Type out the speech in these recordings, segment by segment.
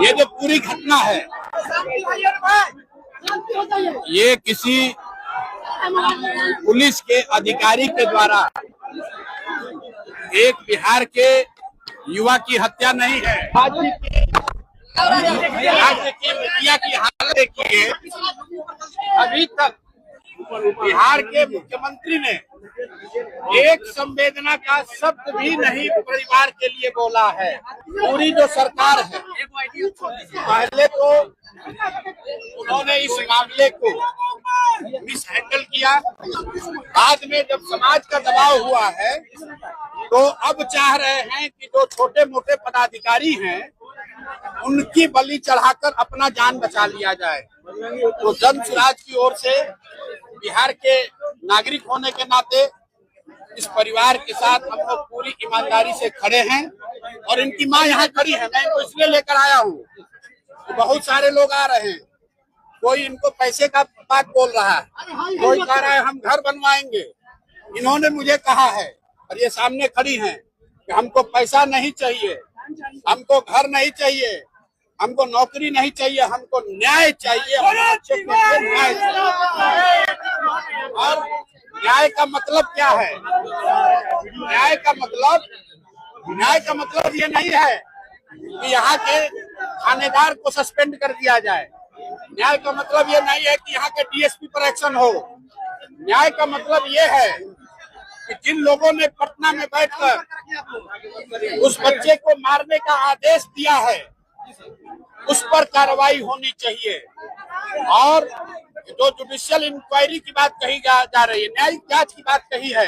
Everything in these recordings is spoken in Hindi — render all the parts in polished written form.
ये जो पूरी घटना है ये किसी पुलिस के अधिकारी के द्वारा एक बिहार के युवा की हत्या नहीं है। राज्य की मीडिया की हालत देखिए, अभी तक बिहार के मुख्यमंत्री ने एक संवेदना का शब्द भी नहीं परिवार के लिए बोला है। पूरी जो सरकार है, पहले तो उन्होंने इस मामले को मिसहैंडल किया, बाद में जब समाज का दबाव हुआ है तो अब चाह रहे हैं कि जो छोटे मोटे पदाधिकारी हैं उनकी बलि चढ़ाकर अपना जान बचा लिया जाए। तो जन स्वराज की ओर से बिहार के नागरिक होने के नाते इस परिवार के साथ हम लोग पूरी ईमानदारी से खड़े हैं और इनकी मां यहाँ खड़ी है। मैं इनको इसलिए लेकर आया हूँ, तो बहुत सारे लोग आ रहे हैं, कोई इनको पैसे का बात बोल रहा है, कोई कह रहा है हम घर बनवाएंगे। इन्होंने मुझे कहा है और ये सामने खड़ी हैं कि हमको पैसा नहीं चाहिए, हमको घर नहीं चाहिए, हमको नौकरी नहीं चाहिए, हमको न्याय चाहिए। और न्याय का मतलब क्या है? न्याय का मतलब ये नहीं है कि यहाँ के थानेदार को सस्पेंड कर दिया जाए। न्याय का मतलब ये नहीं है कि यहाँ के डीएसपी पर एक्शन हो। न्याय का मतलब ये है कि जिन लोगों ने पटना में बैठकर उस बच्चे को मारने का आदेश दिया है उस पर कार्रवाई होनी चाहिए। और जो जुडिशियल इंक्वायरी की बात कही जा रही है, न्यायिक जांच की बात कही है,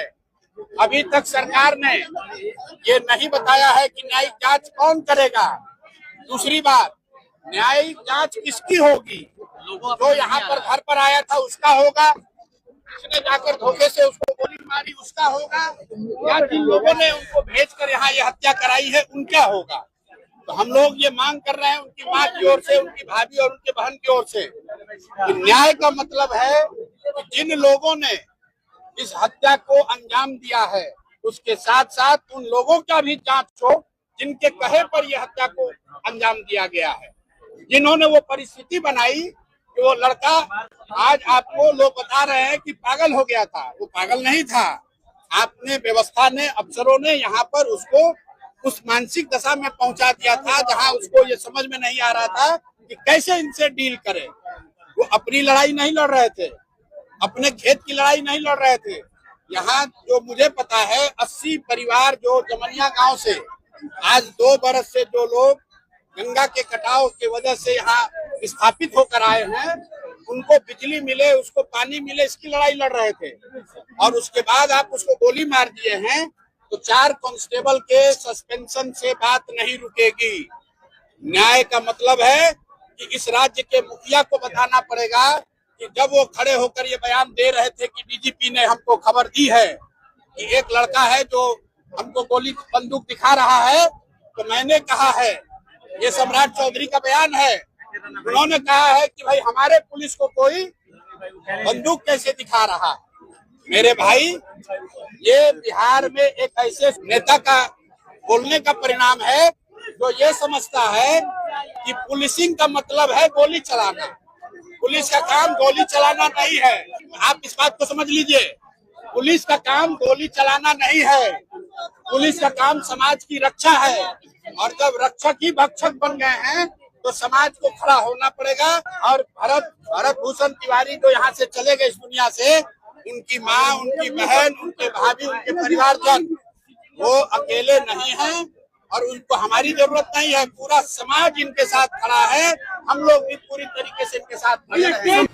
अभी तक सरकार ने ये नहीं बताया है कि न्यायिक जांच कौन करेगा। दूसरी बात, न्यायिक जांच किसकी होगी? जो यहाँ पर घर पर आया था उसका होगा, उसने जाकर धोखे से उसको गोली मारी उसका होगा, या जिन लोगों ने उनको भेजकर यहाँ ये हत्या कराई है उनका होगा? तो हम लोग ये मांग कर रहे हैं उनकी मां की ओर से, उनकी भाभी और उनके बहन की ओर से कि न्याय का मतलब है कि जिन लोगों ने इस हत्या को अंजाम दिया है उसके साथ साथ उन लोगों का भी जांच हो जिनके कहे पर यह हत्या को अंजाम दिया गया है, जिन्होंने वो परिस्थिति बनाई कि वो लड़का, आज आपको लोग बता रहे हैं कि पागल हो गया था, वो पागल नहीं था। आपने, व्यवस्था ने, अफसरों ने यहाँ पर उसको उस मानसिक दशा में पहुंचा दिया था जहां उसको ये समझ में नहीं आ रहा था कि कैसे इनसे डील करे। वो अपनी लड़ाई नहीं लड़ रहे थे, अपने खेत की लड़ाई नहीं लड़ रहे थे। यहाँ जो मुझे पता है 80 परिवार जो जमनिया गांव से आज 2 बरस से जो लोग गंगा के कटाव की वजह से यहाँ स्थापित होकर आए हैं, उनको बिजली मिले, उसको पानी मिले, इसकी लड़ाई लड़ रहे थे। और उसके बाद आप उसको गोली मार दिए हैं, तो 4 कांस्टेबल के सस्पेंशन से बात नहीं रुकेगी। न्याय का मतलब है कि इस राज्य के मुखिया को बताना पड़ेगा कि जब वो खड़े होकर ये बयान दे रहे थे कि डीजीपी ने हमको खबर दी है कि एक लड़का है जो हमको गोली बंदूक दिखा रहा है, तो मैंने कहा है, ये सम्राट चौधरी का बयान है, उन्होंने कहा है कि भाई हमारे पुलिस को कोई बंदूक कैसे दिखा रहा है। मेरे भाई, ये बिहार में एक ऐसे नेता का बोलने का परिणाम है जो ये समझता है कि पुलिसिंग का मतलब है गोली चलाना। पुलिस का काम गोली चलाना नहीं है, आप इस बात को समझ लीजिए। पुलिस का काम गोली चलाना नहीं है, पुलिस का काम समाज की रक्षा है। और जब रक्षक ही भक्षक बन गए हैं तो समाज को खड़ा होना पड़ेगा। और भरत भूषण तिवारी जो यहाँ से चले गए इस दुनिया से, उनकी माँ, उनकी बहन, उनके भाभी, उनके परिवारजन वो अकेले नहीं हैं और उनको हमारी जरूरत नहीं है। पूरा समाज इनके साथ खड़ा है, हम लोग भी पूरी तरीके से इनके साथ खड़े हैं।